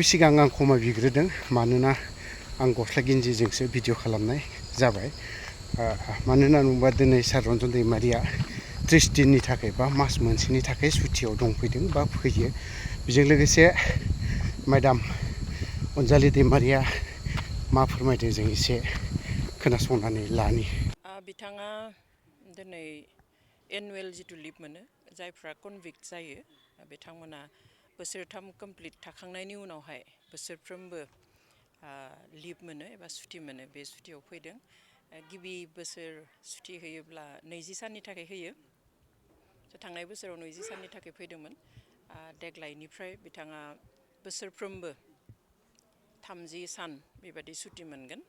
सिगां आं क्षमा बिग्रोदों मानोना आं गस्ला गिन्जिजोंसो भिडिअ खालामनाय जाबाय मानोना होनोबा दिनै सार रन्जन दैमारिया 30 दिननि थाखाय बा मास मोनसेनि थाखाय सुटियाव दंफैदों बा फैयो बेजों लोगोसे मेडाम अनजालि दैमारिया मा फोरमायदों जों एसे खोनासंनानै लानि बिथाङा दिनै एनुवेल जितु लिभ मोनो जायफ्रा कनभिक्ट जायो बिथांमोना बोसोरथाम कमप्लिट थाखांनायनि उनावहाय बोसोरफ्रोमबो लिभ मोनो एबा सुटि मोनो बे सुटियाव फैदों गिबि बोसोर सुटि होयोब्ला 20 साननि थाखाय होयो थांनाय बोसोराव 20 साननि थाखाय फैदोंमोन देग्लायनिफ्राय बिथाङा बोसोरफ्रोमबो 30 सान बेबायदि सुटि मोनगोन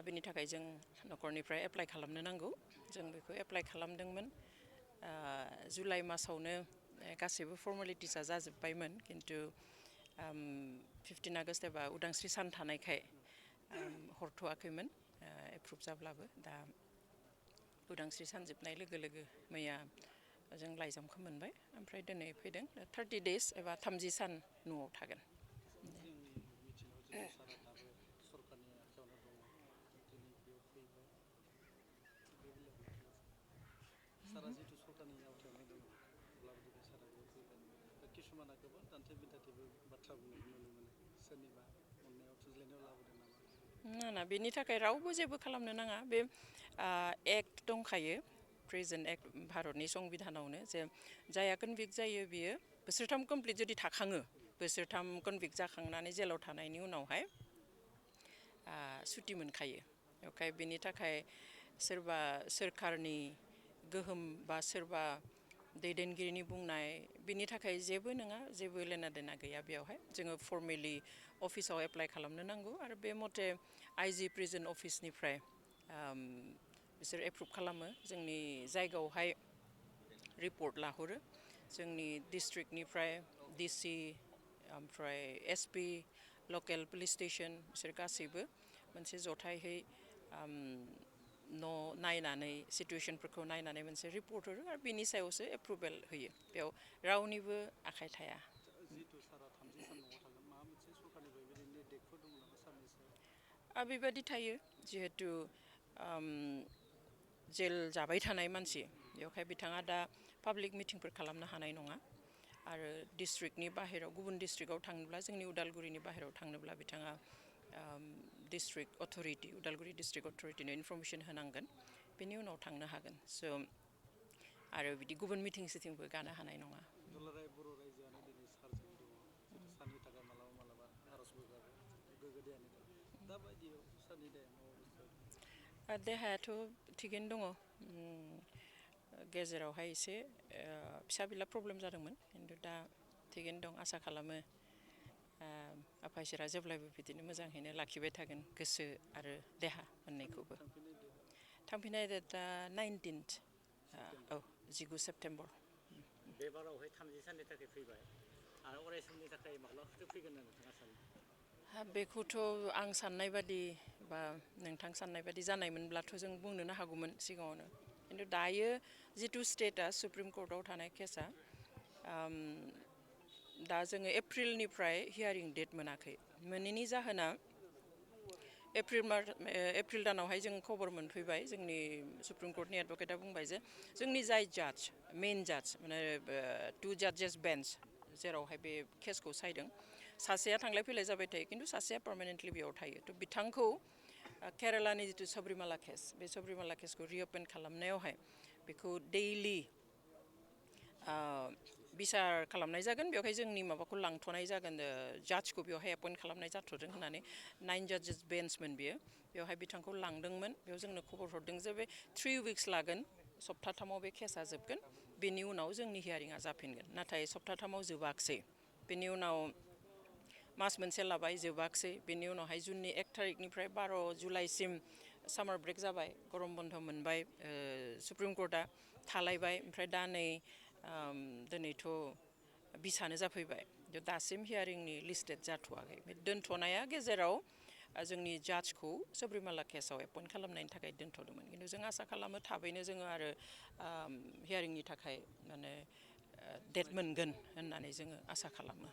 बेनि थाखाय जों न'खरनिफ्राय एप्लाइ खालामनो नांगौ जों बेखौ एप्लाइ खालामदोंमोन जुलाइ मासावनो गासैबो फर्मालिटिसआ जाजोबबायमोन खिन्थु 15 आगस्ट एबा उदांस्रि सान थानायखाय हरथ'वाखैमोन एप्रुभ जाब्लाबो दा उदांस्रि सान जोबनाय लोगो लोगो मैया जों लाइजामखौ मोनबाय ओमफ्राय दिनै फैदों 30 डेज एबा 30 सान न'आव थागोन सारा जितु सरकारनि आवथायावनो दङ अब्लाबो दिनै सारा बेयाव फैबाय दा किसुमाना गोबां दान्थे बिदान्थेबो बाथ्रा बुंनायखौ नुनो मोनो सोरनिबा अननायाव थुज्लायनायाव लाबोदों नामा ना बेनि थाखाय रावबो जेबो खालामनो नाङा बे एक्ट दंखायो प्रेजेन्ट एक्ट भारतनि संबिधानावनो जे जाया कनभिक्ट जायो बियो बोसोरथाम कमप्लिट जुदि थाखाङो बोसोरथाम कनभिक्ट जाखांनानै जेलाव थानायनि उनावहाय सुटि मोनखायो ओमफ्राय बेनि थाखाय सोरबा सोरखारनि गोहोम बा सोरबा दैदेनगिरिनि बुंनाय बिनि थाखाय जेबो नङा जेबो लेना देना गैया बेयावहाय जोङो फर्मेलि अफिसाव एप्लाइ खालामनो नांगौ आरो बे मथे आइजि प्रिजन अफिसनिफ्राय बिसोर एप्रुभ खालामो जोंनि जायगायावहाय रिपर्ट लाहरो जोंनि डिस्ट्रिक्टनिफ्राय डिसि ओमफ्राय एसपि लकेल पुलिस स्टेशन बिसोर गासैबो मोनसे जथायहै न' नायनानै सिटुएशनफोरखौ नायनानै मोनसे रिपर्ट हरो आरो बिनि सायावसो एप्रुभेल होयो बेयाव रावनिबो आखाइ थाया जितु सारा 30 सान न'आव थागोन माबा मोनसे सरकारनिफ्राय बेबायदिनो डेटफोर दङ नामा सारनि सायाव बेबायदि थायो जिहेतु जेल जाबाय थानाय मानसि बेवहाय बिथाङा दा पाब्लिक मिटिंफोर खालामनो हानाय नङा आरो डिस्ट्रिक्टनि बाहेराव गुबुन डिस्ट्रिक्टआव थांनोब्ला जोंनि उदालगुरिनि बाहेराव थांनोब्ला बिथाङा डिस्ट्रिक्ट अथरिटि उदालगुरि डिस्ट्रिक्ट अथरिटिनो इनफरमेसन होनांगोन बेनि उनाव थांनो हागोन स' आरो बिदि गुबुन मिटिं सिटिंबो गानो हानाय नङा दुलाराय बर' रायजोआनो दिनै सारजों दङ सारनि थाखाय मालाबा मालाबा आर'जबो गाबो गोग्गो देहानि थाखाय दा बायदियाव सारनि देहाया मा अबस्थायाव देहायाथ' थिगैनो दङ गेजेरावहाय एसे फिसा बिला प्रब्लेम जादोंमोन खिन्थु दा थिगैनो दं आसा खालामो आफा इसोरा जेब्लायबो बिदिनो मोजाङैनो लाखिबाय थागोन गोसो आरो देहा मोननैखौबो थांफिननाय डेटआ 19th औ 19 सेप्तेम्बर बे बारावहाय 30 साननि थाखाय फैबाय आरो अराय समनि थाखाय माब्लाबाफोर फैगोन होनना नोंथाङा सानो बेखौथ' आं साननाय बादि बा नोंथां साननाय बादि जानायमोनब्लाथ' जों बुंनोनो हागौमोन सिगाङावनो खिन्थु दायो जिथु स्टेटास सुप्रिम कर्टआव थानाय केसा दा जोङो एप्रिलनिफ्राय हियारिं डेट मोनाखै मोनैनि जाहोना एप्रिल दानावहाय जों खबर मोनफैबाय जोंनि सुप्रिम कर्टनि एडभकेटआ बुंबाय जे जोंनि जाय जाज मेन जाज माने 2 जाजेस बेन्च जेरावहाय बे केसखौ सायदों सासेया थांलाय फैलाय जाबाय थायो खिन्थु सासेया पार्मानेन्टलि बेयाव थायो थ' बिथांखौ केरालानि जिथु सबरिमाला केस बे सबरिमाला केसखौ रिअपेन खालामनायावहाय बेखौ दैलि बिसार खालामनाय जागोन बेवहाय जोंनि माबाखौ लांथ'नाय जागोन जाजखौ बेवहाय एपइन्ट खालामनाय जाथ'दों होननानै 9 जाजेस बेन्चमोन बियो बेवहाय बिथांखौ लांदोंमोन बेयाव जोंनो खबर हरदों जे बे 3 उइक्स लागोन सप्ताथामाव बे केसा जोबगोन बेनि उनाव जोंनि हियारिंआ जाफिनगोन नाथाय सप्ताथामाव जोबाखसै बेनि उनाव मास मोनसे लाबाय जोबाखसै बेनि उनावहाय जुननि 1 थारिखनिफ्राय 12 जुलाइसिम सामार ब्रेक जाबाय गरम बन्द मोनबाय सुप्रिम कर्टआ थालायबाय ओमफ्राय दा नै दिनैथ' 20 जाफैबाय दासिम हियारिंनि लिस्टेड जाथ'वाखै दोनथ'नाया गेजेराव जोंनि जाजखौ सबरिमाला केसाव एपइन्ट खालामनायनि थाखाय दोनथ'दोंमोन खिन्थु जों आसा खालामो थाबैनो जोङो आरो हियारिंनि थाखाय माने डेट मोनगोन होननानै जोङो आसा खालामो